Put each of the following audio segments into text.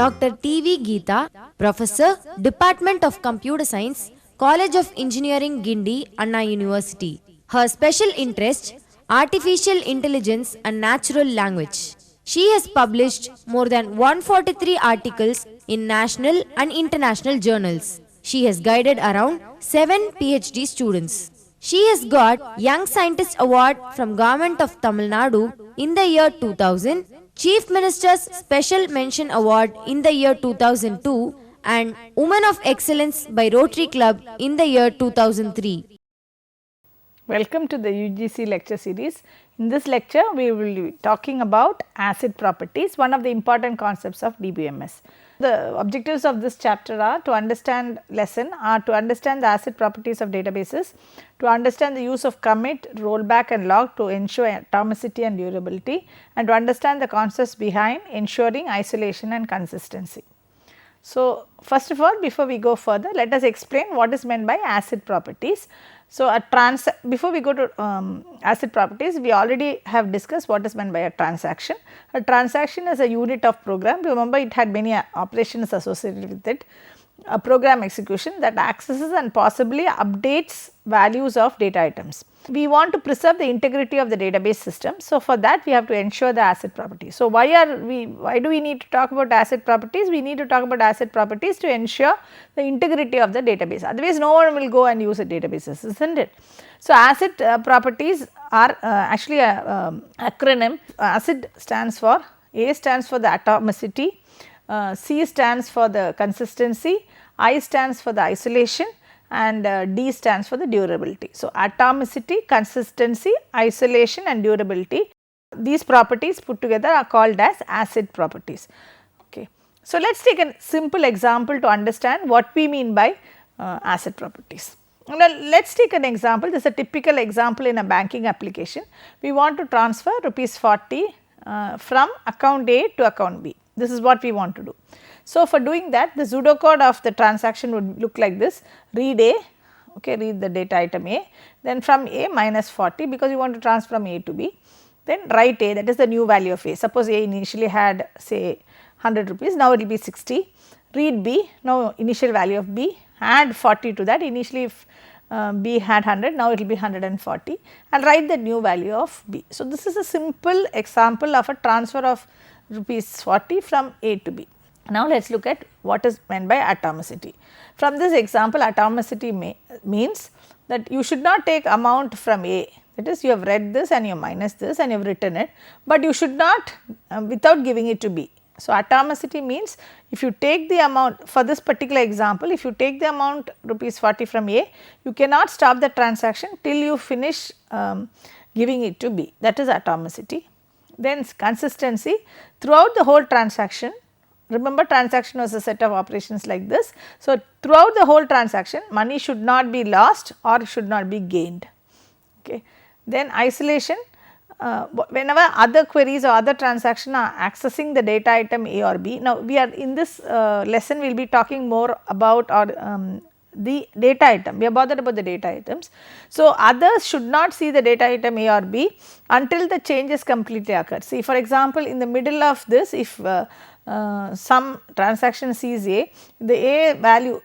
Dr. T.V. Geeta, Professor, Department of Computer Science, College of Engineering, Guindy, Anna University. Her special interest, Artificial Intelligence and Natural Language. She has published more than 143 articles in national and international journals. She has guided around 7 PhD students. She has got Young Scientist Award from Government of Tamil Nadu in the year 2000, Chief Minister's Special Mention Award in the year 2002 and Woman of Excellence by Rotary Club in the year 2003. Welcome to the UGC lecture series. In this lecture, we will be talking about acid properties, one of the important concepts of DBMS. The objectives of this chapter are to understand to understand the acid properties of databases, to understand the use of commit, rollback and log to ensure atomicity and durability, and to understand the concepts behind ensuring isolation and consistency. So, first of all, before we go further, let us explain what is meant by acid properties. So, before we go to acid properties, we already have discussed what is meant by a transaction. A transaction is a unit of program. Remember, it had many operations associated with it. A program execution that accesses and possibly updates values of data items. We want to preserve the integrity of the database system. So, for that we have to ensure the acid properties. So, why do we need to talk about acid properties? We need to talk about acid properties to ensure the integrity of the database, otherwise no one will go and use the databases, isn't it? So, acid properties are actually a acronym. Acid stands for, A stands for the atomicity, C stands for the consistency, I stands for the isolation and D stands for the durability. So, atomicity, consistency, isolation and durability, these properties put together are called as acid properties. Okay. So, let us take a simple example to understand what we mean by acid properties. Now, let us take an example. This is a typical example in a banking application. We want to transfer rupees 40 from account A to account B. This is what we want to do. So, for doing that, the pseudocode of the transaction would look like this: read A, okay, read the data item A, then from A minus 40 because you want to transfer from A to B, then write A, that is the new value of A. Suppose A initially had say 100 rupees, now it will be 60. Read B, now initial value of B, add 40 to that. Initially if B had 100, now it will be 140, and write the new value of B. So, this is a simple example of a transfer of rupees 40 from A to B. Now, let us look at what is meant by atomicity. From this example, atomicity means that you should not take amount from A, that is you have read this and you minus this and you have written it, but you should not without giving it to B. So, atomicity means if you take the amount, for this particular example, if you take the amount rupees 40 from A, you cannot stop the transaction till you finish giving it to B, that is atomicity. Then consistency, throughout the whole transaction, remember transaction was a set of operations like this. So, throughout the whole transaction money should not be lost or should not be gained. Okay. Then isolation, whenever other queries or other transaction are accessing the data item A or B. Now, we are in this lesson we will be talking more about the data item, we are bothered about the data items. So, others should not see the data item A or B until the changes completely occur. See, for example, in the middle of this, if some transaction sees A, the A value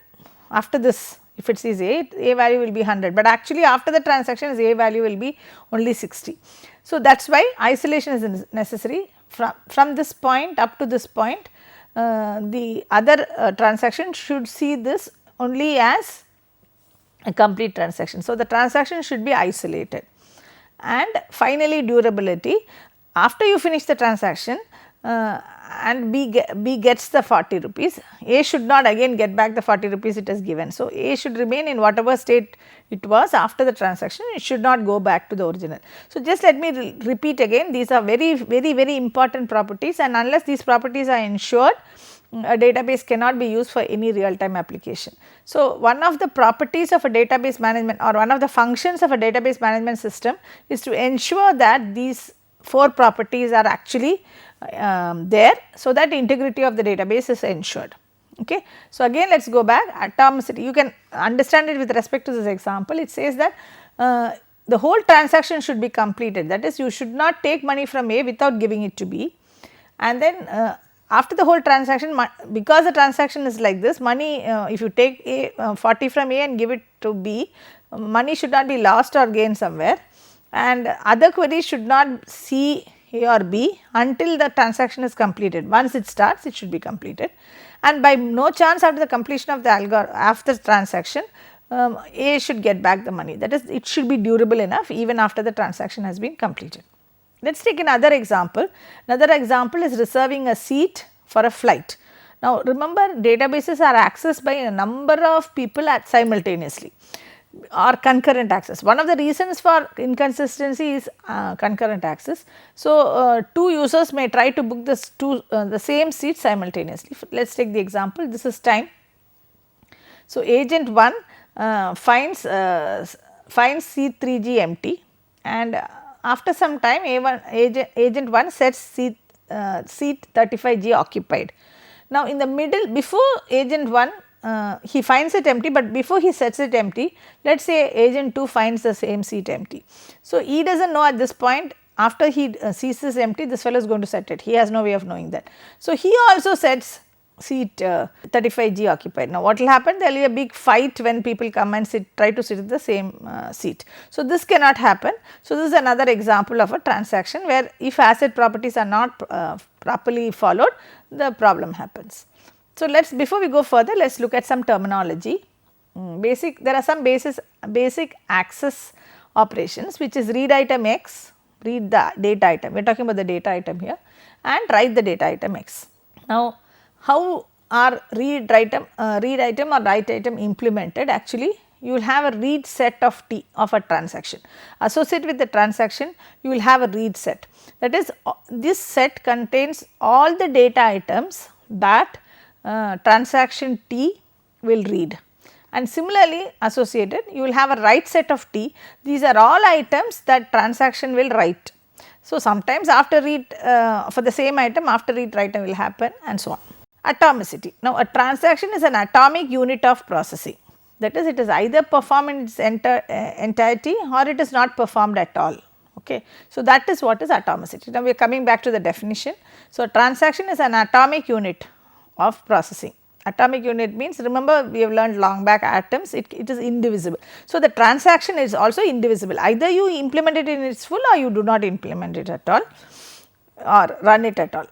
after this, if it sees A value will be 100, but actually after the transaction A value will be only 60. So, that is why isolation is necessary. From this point up to this point, the other transaction should see this only as a complete transaction. So, the transaction should be isolated. And finally, durability, after you finish the transaction and B gets the 40 rupees, A should not again get back the 40 rupees it has given. So, A should remain in whatever state it was after the transaction, it should not go back to the original. So, just let me repeat again, these are very important properties, and unless these properties are ensured, a database cannot be used for any real time application. So, one of the properties of a database management or one of the functions of a database management system is to ensure that these 4 properties are actually there, so that integrity of the database is ensured. Okay. So, again let us go back, atomicity, you can understand it with respect to this example. It says that the whole transaction should be completed, that is you should not take money from A without giving it to B, and then after the whole transaction, because the transaction is like this, money if you take A 40 from A and give it to B, money should not be lost or gained somewhere, and other queries should not see A or B until the transaction is completed. Once it starts, it should be completed, and by no chance after the completion of the after the transaction, A should get back the money. That is, it should be durable enough even after the transaction has been completed. Let us take another example. Another example is reserving a seat for a flight. Now remember, databases are accessed by a number of people simultaneously or concurrent access. One of the reasons for inconsistency is concurrent access. So two users may try to book the same seat simultaneously. Let us take the example. This is time. So agent 1 finds seat 3G empty, and after some time agent 1 sets seat 35G occupied. Now in the middle, before agent 1 he finds it empty, but before he sets it empty, let us say agent 2 finds the same seat empty. So he does not know at this point, after he sees this empty, this fellow is going to set it, he has no way of knowing that. So he also sets seat 35G occupied. Now what will happen? There will be a big fight when people come and try to sit in the same seat. So this cannot happen. So this is another example of a transaction where if ACID properties are not properly followed, the problem happens. So before we go further, let us look at some terminology. There are some basic access operations, which is read item X, read the data item, we are talking about the data item here, and write the data item X. Now how are read item or write item implemented? Actually, you will have a read set of T of a transaction. Associated with the transaction, you will have a read set. That is, this set contains all the data items that transaction T will read, and similarly associated you will have a write set of T. These are all items that transaction will write. So sometimes after read for the same item, after read write will happen, and so on. Atomicity. Now a transaction is an atomic unit of processing, that is, it is either performed in its entirety or it is not performed at all. Okay. So that is what is atomicity. Now we are coming back to the definition. So a transaction is an atomic unit of processing. Atomic unit means, remember we have learned long back, atoms, it is indivisible. So the transaction is also indivisible, either you implement it in its full or you do not implement it at all or run it at all.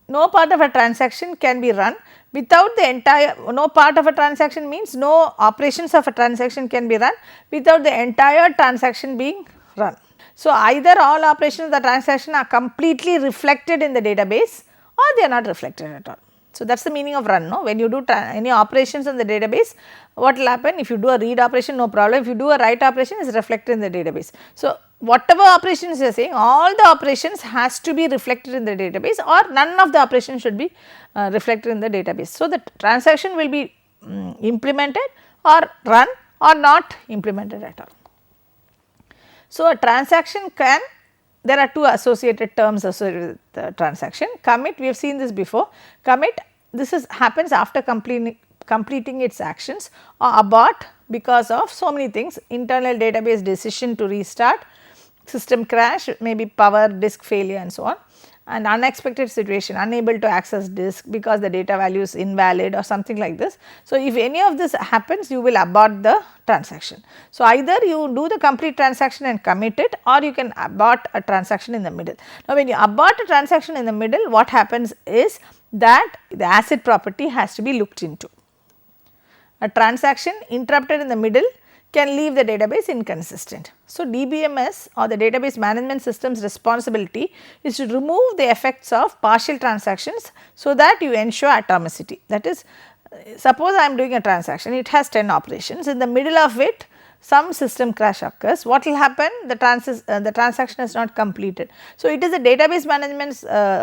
No part of a transaction can be run without the entire, no part of a transaction means no operations of a transaction can be run without the entire transaction being run. So either all operations of the transaction are completely reflected in the database or they are not reflected at all. So that is the meaning of run. No? When you do any operations in the database, what will happen? If you do a read operation, no problem. If you do a write operation, it is reflected in the database. So whatever operations you are saying, all the operations has to be reflected in the database, or none of the operations should be reflected in the database. So the transaction will be implemented or run or not implemented at all. So a transaction can, there are two associated terms associated with the transaction. Commit, we have seen this before. Commit, this happens after completing its actions, or abort because of so many things, internal database decision to restart, system crash, maybe power disk failure and so on, and unexpected situation, unable to access disk because the data value is invalid or something like this. So if any of this happens, you will abort the transaction. So either you do the complete transaction and commit it, or you can abort a transaction in the middle. Now when you abort a transaction in the middle, what happens is that the ACID property has to be looked into. A transaction interrupted in the middle can leave the database inconsistent. So DBMS, or the database management system's responsibility, is to remove the effects of partial transactions so that you ensure atomicity. That is, suppose I am doing a transaction, it has 10 operations, in the middle of it some system crash occurs, what will happen? The transaction is not completed. So it is a database management's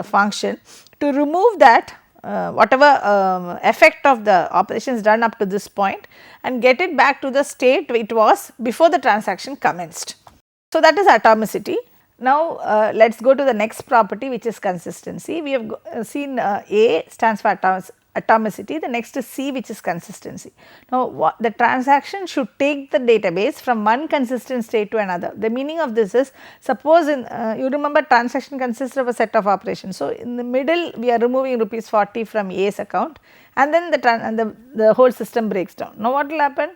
function to remove that whatever effect of the operations done up to this point and get it back to the state it was before the transaction commenced. So that is atomicity. Now let us go to the next property, which is consistency. We have seen A stands for atomicity, the next is C, which is consistency. Now, the transaction should take the database from one consistent state to another. The meaning of this is, suppose you remember transaction consists of a set of operations. So, in the middle we are removing rupees 40 from A's account, and then the whole system breaks down. Now, what will happen?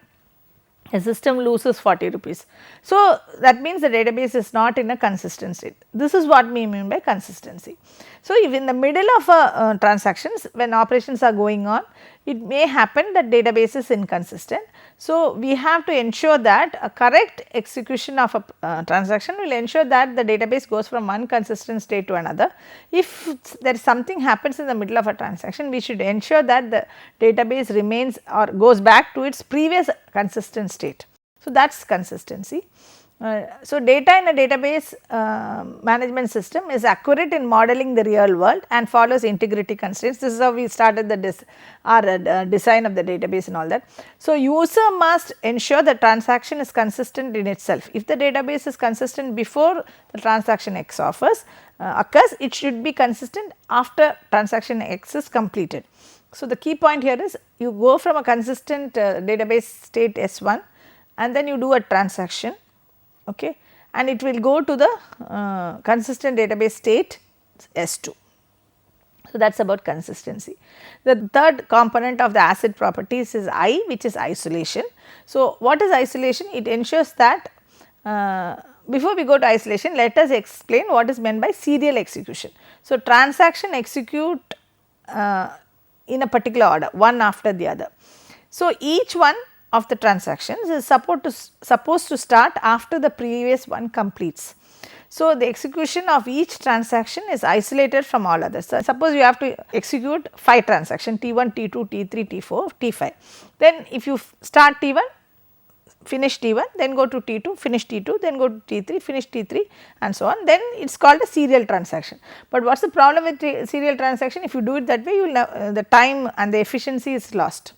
A system loses 40 rupees. So, that means the database is not in a consistent state. This is what we mean by consistency. So, if in the middle of a transactions, when operations are going on, it may happen that database is inconsistent. So, we have to ensure that a correct execution of a transaction will ensure that the database goes from one consistent state to another. If there is something happens in the middle of a transaction, we should ensure that the database remains or goes back to its previous consistent state. So, that is consistency. So, data in a database management system is accurate in modeling the real world and follows integrity constraints. This is how we started the design of the database and all that. So, user must ensure the transaction is consistent in itself. If the database is consistent before the transaction X occurs, it should be consistent after transaction X is completed. So, the key point here is you go from a consistent database state S1 and then you do a transaction, okay, and it will go to the consistent database state S2. So, that is about consistency. The third component of the ACID properties is I, which is isolation. So, what is isolation? It ensures that before we go to isolation, let us explain what is meant by serial execution. So, transaction execute in a particular order, one after the other. So, each one of the transactions is supposed to start after the previous one completes. So, the execution of each transaction is isolated from all others. So, suppose you have to execute 5 transactions T1, T2, T3, T4, T5. Then if you start T1, finish T1, then go to T2, finish T2, then go to T3, finish T3 and so on, then it is called a serial transaction. But what is the problem with serial transaction? If you do it that way, you will the time and the efficiency is lost.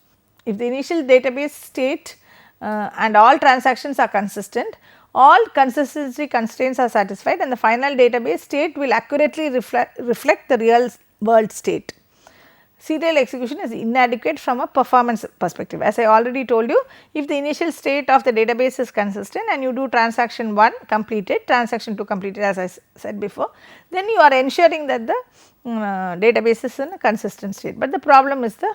If the initial database state and all transactions are consistent, all consistency constraints are satisfied and the final database state will accurately reflect the real world state. Serial execution is inadequate from a performance perspective. As I already told you, if the initial state of the database is consistent and you do transaction 1 completed, transaction 2 completed as I said before, then you are ensuring that the database is in a consistent state, but the problem is the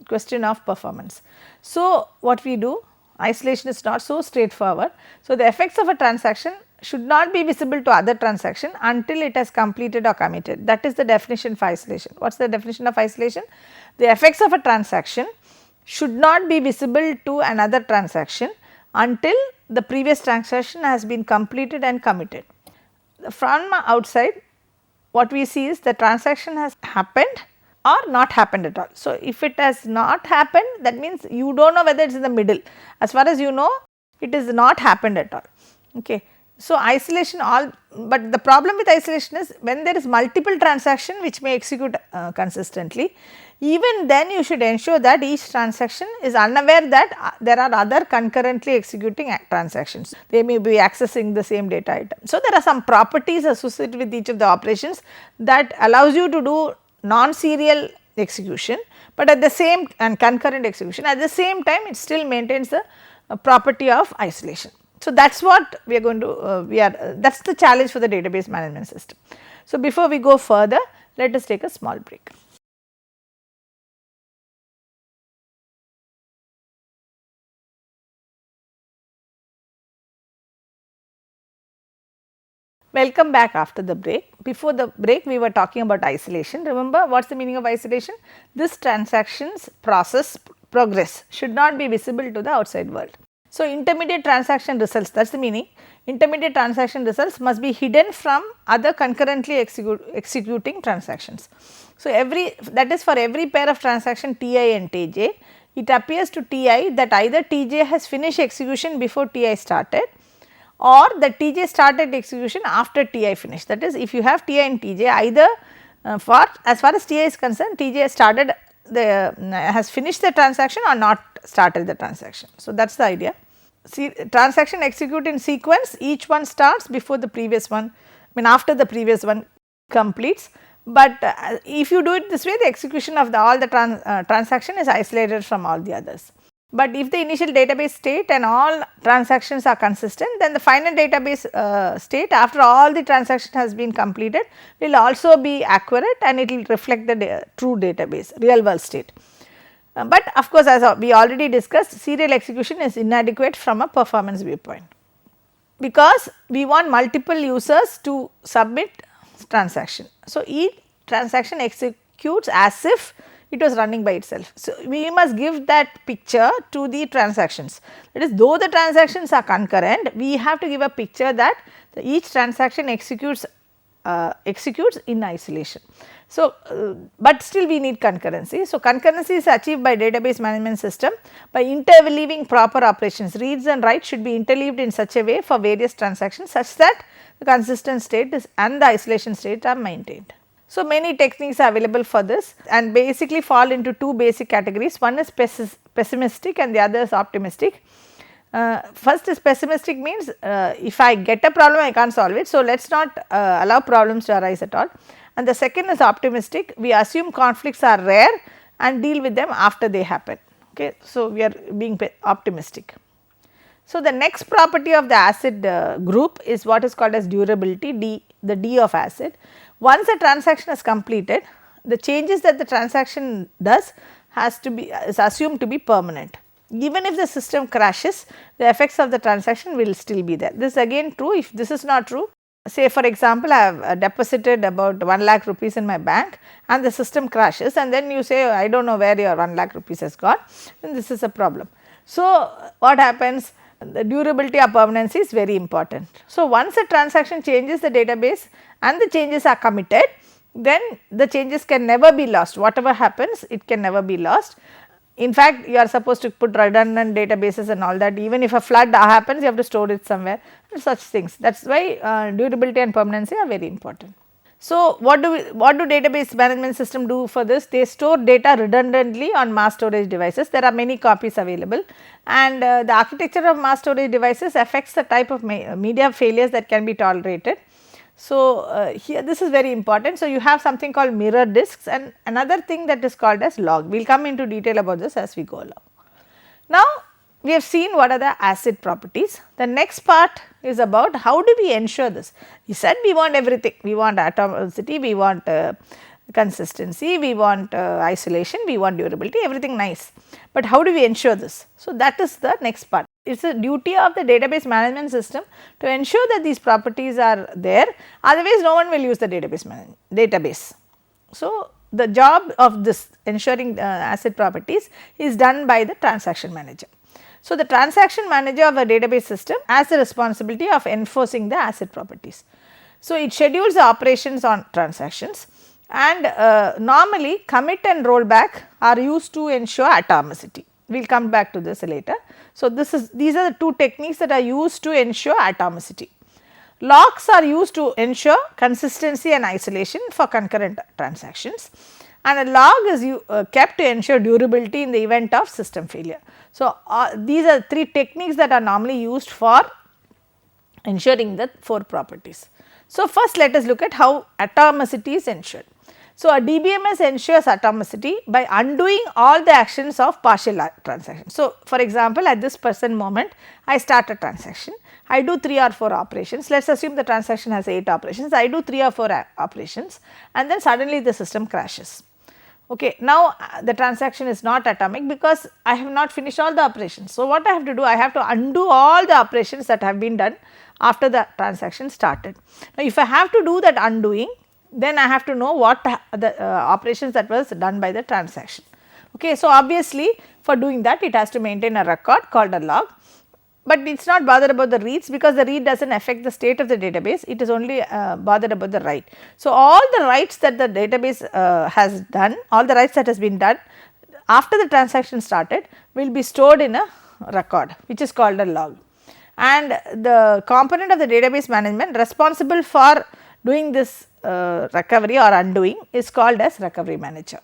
question of performance. So, what we do, isolation is not so straightforward. So, the effects of a transaction should not be visible to other transaction until it has completed or committed. That is the definition for isolation. What is the definition of isolation? The effects of a transaction should not be visible to another transaction until the previous transaction has been completed and committed. From outside, what we see is the transaction has happened or not happened at all. So, if it has not happened, that means you do not know whether it is in the middle. As far as you know, it is not happened at all. Okay. So, isolation but the problem with isolation is when there is multiple transaction which may execute consistently, even then you should ensure that each transaction is unaware that there are other concurrently executing transactions. They may be accessing the same data item. So, there are some properties associated with each of the operations that allows you to do non-serial execution, but at the same and concurrent execution, at the same time it still maintains the property of isolation. So, that is what we are going to that is the challenge for the database management system. So, before we go further, let us take a small break. Welcome back after the break. Before the break, we were talking about isolation. Remember what is the meaning of isolation? This transactions progress should not be visible to the outside world. So, intermediate transaction results, that is the meaning. Intermediate transaction results must be hidden from other concurrently executing transactions. So, that is for every pair of transaction Ti and Tj, it appears to Ti that either Tj has finished execution before Ti started, or that Tj started execution after Ti finished. That is, if you have Ti and Tj, either as far as Ti is concerned, Tj started has finished the transaction or not started the transaction. So, that is the idea. See, transaction execute in sequence, each one starts before the previous one, after the previous one completes, but if you do it this way, the execution of all the transaction is isolated from all the others. But if the initial database state and all transactions are consistent, then the final database state after all the transaction has been completed will also be accurate and it will reflect the true database real world state. But of course, as we already discussed, serial execution is inadequate from a performance viewpoint, because we want multiple users to submit transaction. So, each transaction executes as if it was running by itself. So, we must give that picture to the transactions, that is, though the transactions are concurrent, we have to give a picture that each transaction executes in isolation. So, but still we need concurrency. So, concurrency is achieved by database management system by interleaving proper operations. Reads and writes should be interleaved in such a way for various transactions such that the consistent state and the isolation state are maintained. So, many techniques are available for this and basically fall into two basic categories. One is pessimistic and the other is optimistic. First is pessimistic, means if I get a problem I can't solve it. So, let us not allow problems to arise at all. And the second is optimistic, we assume conflicts are rare and deal with them after they happen. Okay. So, we are being optimistic. So, the next property of the ACID group is what is called as durability, the D of ACID. Once a transaction is completed, the changes that the transaction does is assumed to be permanent. Even if the system crashes, the effects of the transaction will still be there. This is again true. If this is not true, say for example, I have deposited about 1 lakh rupees in my bank and the system crashes, and then you say I do not know where your 1 lakh rupees has gone, then this is a problem. So, what happens? The durability or permanency is very important. So, once a transaction changes the database and the changes are committed, then the changes can never be lost. Whatever happens, it can never be lost. In fact, you are supposed to put redundant databases and all that. Even if a flood happens, you have to store it somewhere, such things. That is why durability and permanency are very important. So, what do database management system do for this? They store data redundantly on mass storage devices. There are many copies available, and the architecture of mass storage devices affects the type of media failures that can be tolerated. So, here this is very important. So, you have something called mirror disks and another thing that is called as log. We will come into detail about this as we go along. Now, we have seen what are the ACID properties. The next part is about how do we ensure this. We said we want everything, we want atomicity, we want consistency, we want isolation, we want durability, everything nice. But how do we ensure this? So, that is the next part. It is a duty of the database management system to ensure that these properties are there, otherwise no one will use the database. So, the job of this ensuring ACID properties is done by the transaction manager. So, the transaction manager of a database system has the responsibility of enforcing the ACID properties. So, it schedules the operations on transactions, and normally commit and rollback are used to ensure atomicity. We will come back to this later. So, these are the two techniques that are used to ensure atomicity. Locks are used to ensure consistency and isolation for concurrent transactions, and a log is kept to ensure durability in the event of system failure. So, these are three techniques that are normally used for ensuring the 4 properties. So, first let us look at how atomicity is ensured. So, a DBMS ensures atomicity by undoing all the actions of partial transaction. So, for example, at this present moment I start a transaction, I do 3 or 4 operations. Let us assume the transaction has 8 operations, I do 3 or 4 operations and then suddenly the system crashes. Okay, now the transaction is not atomic because I have not finished all the operations. So, what I have to do? I have to undo all the operations that have been done after the transaction started. Now, if I have to do that undoing, then I have to know what the operations that was done by the transaction. Okay, so, obviously, for doing that it has to maintain a record called a log, but it is not bothered about the reads because the read does not affect the state of the database, it is only bothered about the write. So, all the writes that the database has done, all the writes that has been done after the transaction started will be stored in a record which is called a log, and the component of the database management responsible for doing this recovery or undoing is called as recovery manager.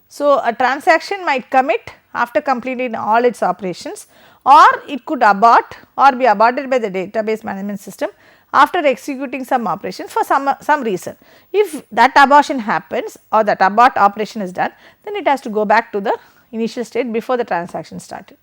So, a transaction might commit after completing all its operations, or it could abort or be aborted by the database management system after executing some operation for some reason. If that abortion happens or that abort operation is done, then it has to go back to the initial state before the transaction started.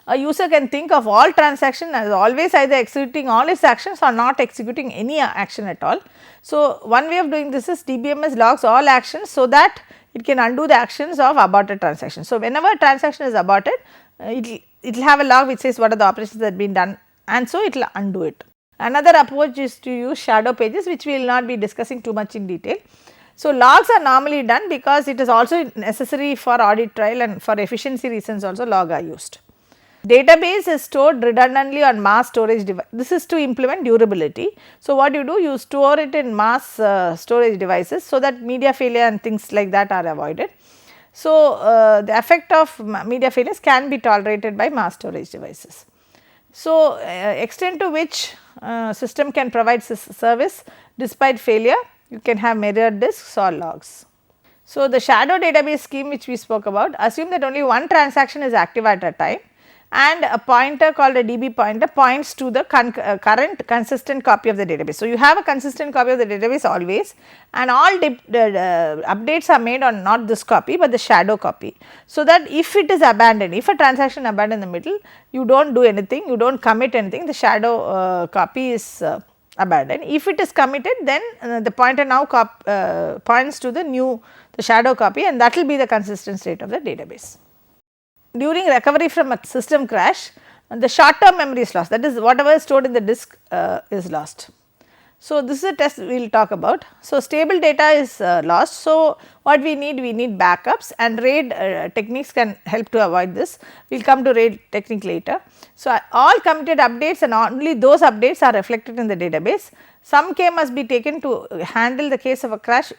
A user can think of all transactions as always either executing all its actions or not executing any action at all. So, one way of doing this is DBMS logs all actions so that it can undo the actions of aborted transactions. So, whenever a transaction is aborted, it will have a log which says what are the operations that have been done, and so it will undo it. Another approach is to use shadow pages, which we will not be discussing too much in detail. So, logs are normally done because it is also necessary for audit trail, and for efficiency reasons also log are used. Database is stored redundantly on mass storage device. This is to implement durability. So, what you do, you store it in mass storage devices so that media failure and things like that are avoided. So, the effect of media failures can be tolerated by mass storage devices. So, extent to which system can provide service despite failure, you can have mirrored disks or logs. So, the shadow database scheme which we spoke about, assume that only one transaction is active at a time, and a pointer called a DB pointer points to the current consistent copy of the database. So, you have a consistent copy of the database always, and all updates are made on not this copy, but the shadow copy. So, that if it is abandoned, if a transaction abandoned in the middle, you do not do anything, you do not commit anything, the shadow copy is abandoned. If it is committed, then the pointer now points to the shadow copy, and that will be the consistent state of the database. During recovery from a system crash, the short term memory is lost, that is whatever is stored in the disk is lost. So, this is a test we will talk about. So, stable data is lost. So, what we need backups, and RAID techniques can help to avoid this. We will come to RAID technique later. So, all committed updates and only those updates are reflected in the database. Some care must be taken to handle the case of a crash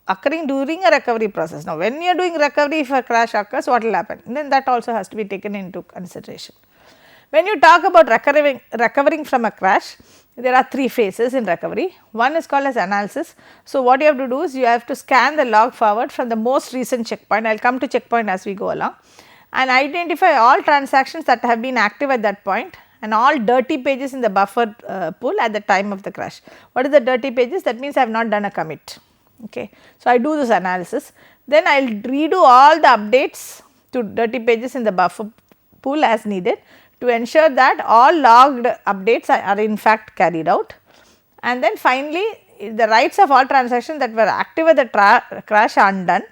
occurring during a recovery process. Now, when you are doing recovery, if a crash occurs, what will happen? Then that also has to be taken into consideration. When you talk about recovering from a crash, there are three phases in recovery. One is called as analysis. So, what you have to do is you have to scan the log forward from the most recent checkpoint. I will come to checkpoint as we go along, and identify all transactions that have been active at that point and all dirty pages in the buffer pool at the time of the crash. What is the dirty pages? That means I have not done a commit. Okay. So, I do this analysis, then I will redo all the updates to dirty pages in the buffer pool as needed to ensure that all logged updates are in fact carried out, and then finally, the writes of all transactions that were active at the crash are undone.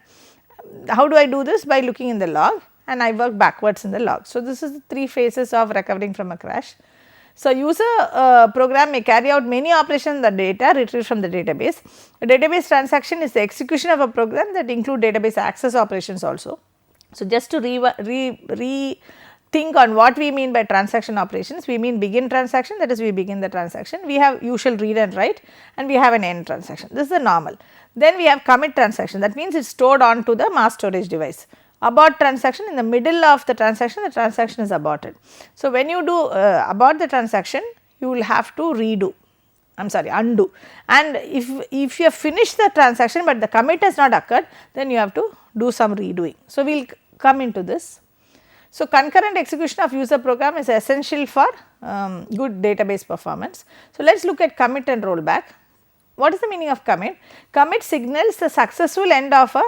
How do I do this? By looking in the log, and I work backwards in the log. So, this is the three phases of recovering from a crash. So, user program may carry out many operations on the data retrieved from the database. A database transaction is the execution of a program that include database access operations also. So, just to rethink on what we mean by transaction operations, we mean begin transaction, that is we begin the transaction, we have usual read and write, and we have an end transaction, this is the normal. Then we have commit transaction, that means it is stored onto the mass storage device. Abort transaction, in the middle of the transaction is aborted. So, when you do abort the transaction, you will have to undo, and if you have finished the transaction, but the commit has not occurred, then you have to do some redoing. So, we will come into this. So, concurrent execution of user program is essential for good database performance. So, let us look at commit and rollback. What is the meaning of commit? Commit signals the successful end of a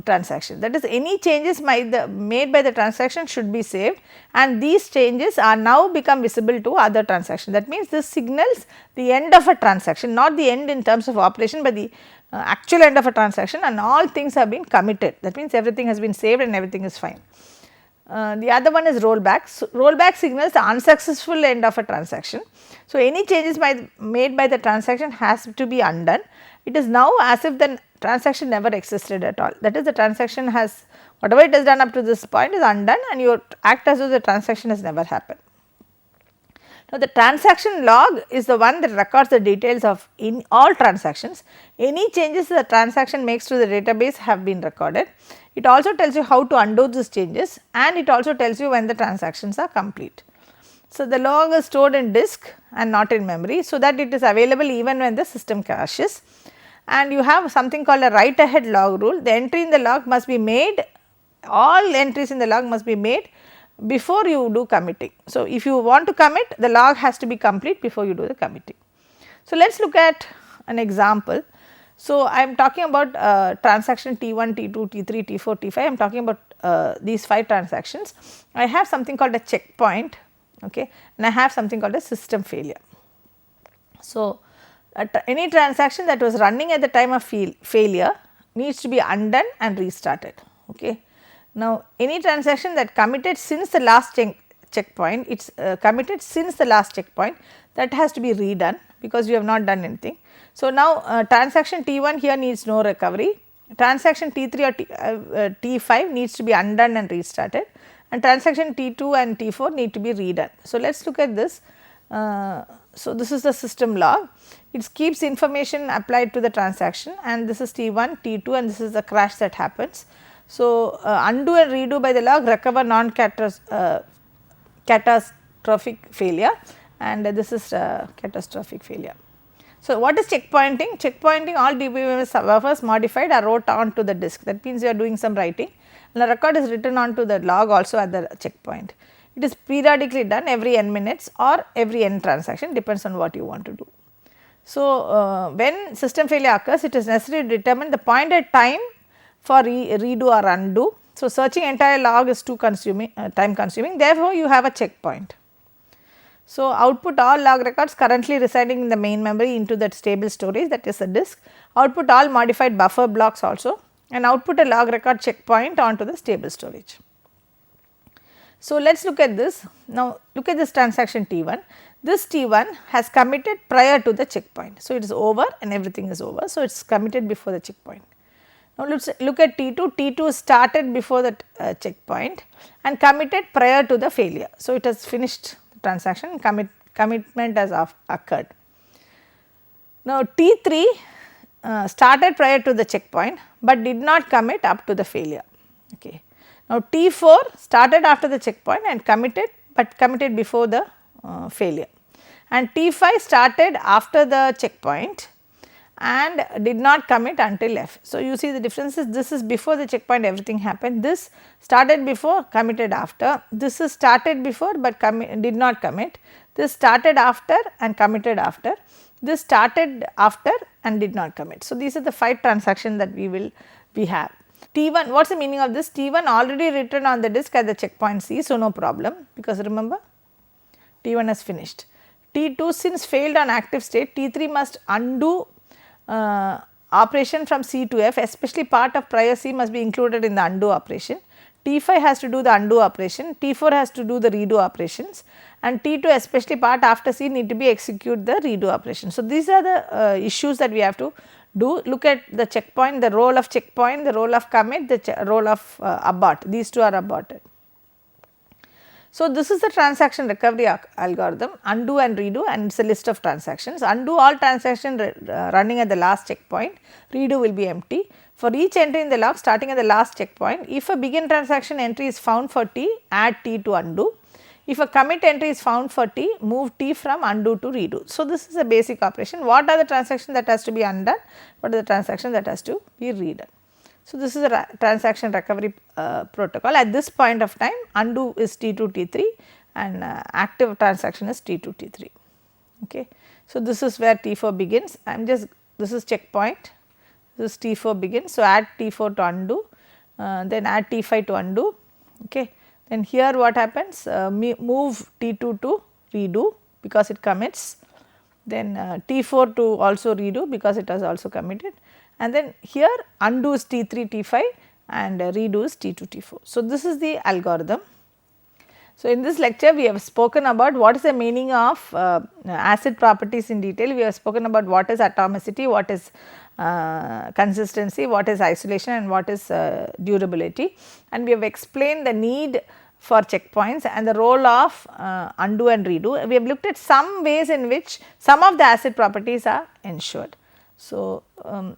transaction, that is any changes made by the transaction should be saved, and these changes are now become visible to other transactions. That means, this signals the end of a transaction, not the end in terms of operation, but the actual end of a transaction, and all things have been committed. That means, everything has been saved and everything is fine. The other one is rollback. So, rollback signals the unsuccessful end of a transaction. So, any changes made by the transaction has to be undone. It is now as if the transaction never existed at all. That is, the transaction has, whatever it has done up to this point is undone, and you act as though the transaction has never happened. Now, the transaction log is the one that records the details of in all transactions. Any changes the transaction makes to the database have been recorded. It also tells you how to undo these changes, and it also tells you when the transactions are complete. So, the log is stored in disk and not in memory, so that it is available even when the system crashes. And you have something called a write ahead log rule. The entry in the log must be made, all entries in the log must be made before you do committing. So, if you want to commit, the log has to be complete before you do the committing. So, let us look at an example. So, I am talking about transaction T1, T2, T3, T4, T5, I am talking about these 5 transactions. I have something called a checkpoint, okay, and I have something called a system failure. So, any transaction that was running at the time of failure needs to be undone and restarted. Okay. Now, any transaction that committed since the last checkpoint, it is committed since the last checkpoint, that has to be redone because you have not done anything. So, now transaction T1 here needs no recovery, transaction T3 or T5 needs to be undone and restarted, and transaction T2 and T4 need to be redone. So, let us look at this. So, this is the system log, it keeps information applied to the transaction, and this is T1, T2, and this is the crash that happens. So, undo and redo by the log recover catastrophic failure, and this is catastrophic failure. So, what is checkpointing? Checkpointing, all DBMS buffers modified are wrote onto the disk, that means you are doing some writing, and the record is written onto the log also at the checkpoint. It is periodically done every n minutes or every n transaction, depends on what you want to do. So, when system failure occurs, it is necessary to determine the pointed time for redo or undo. So, searching entire log is too time consuming, therefore, you have a checkpoint. So, output all log records currently residing in the main memory into that stable storage, that is the disk, output all modified buffer blocks also, and output a log record checkpoint onto the stable storage. So, let us look at this. Now, look at this transaction T1. This T1 has committed prior to the checkpoint. So, it is over and everything is over. So, it is committed before the checkpoint. Now, let us look at T2. T2 started before the checkpoint and committed prior to the failure. So, it has finished the transaction, commitment has occurred. Now, T3 started prior to the checkpoint, but did not commit up to the failure. Okay. Now, T4 started after the checkpoint and committed, but committed before the failure, and T5 started after the checkpoint and did not commit until F. So, you see the differences, this is before the checkpoint everything happened, this started before, committed after, this is started before, but did not commit, this started after and committed after, this started after and did not commit. So, these are the 5 transactions that we have. T1, what is the meaning of this? T1 already written on the disk at the checkpoint C, so no problem, because remember T1 has finished. T2 since failed on active state, T3 must undo operation from C to F, especially part of prior C must be included in the undo operation. T5 has to do the undo operation, T4 has to do the redo operations, and T2 especially part after C need to be execute the redo operation. So, these are the issues that we have to do. Look at the checkpoint, the role of checkpoint, the role of commit, the role of abort, these two are aborted. So, this is the transaction recovery algorithm, undo and redo, and it is a list of transactions. Undo all transactions running at the last checkpoint, redo will be empty. For each entry in the log starting at the last checkpoint, if a begin transaction entry is found for T, add T to undo. If a commit entry is found for T, move T from undo to redo. So, this is a basic operation. What are the transactions that has to be undone? What are the transactions that has to be redone? So, this is a transaction recovery protocol. At this point of time, undo is T2, T3 and active transaction is T2, T3. Okay. So, this is where T4 begins. I am just, this is checkpoint, this is T4 begins. So, add T4 to undo, then add T5 to undo. Okay. Then here what happens, move T2 to redo because it commits, then T4 to also redo because it has also committed, and then here undo is T3, T5 and redo is T2, T4. So, this is the algorithm. So, in this lecture we have spoken about what is the meaning of acid properties in detail. We have spoken about what is atomicity, what is consistency, what is isolation and what is durability, and we have explained the need for checkpoints and the role of undo and redo. We have looked at some ways in which some of the acid properties are ensured. So,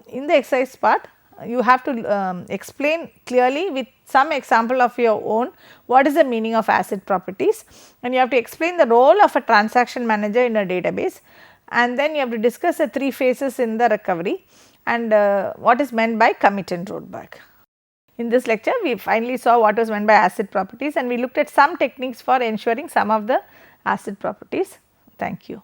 in the exercise part you have to explain clearly with some example of your own what is the meaning of acid properties, and you have to explain the role of a transaction manager in a database, and then you have to discuss the 3 phases in the recovery and what is meant by commit and rollback. In this lecture we finally saw what was meant by acid properties and we looked at some techniques for ensuring some of the acid properties. Thank you.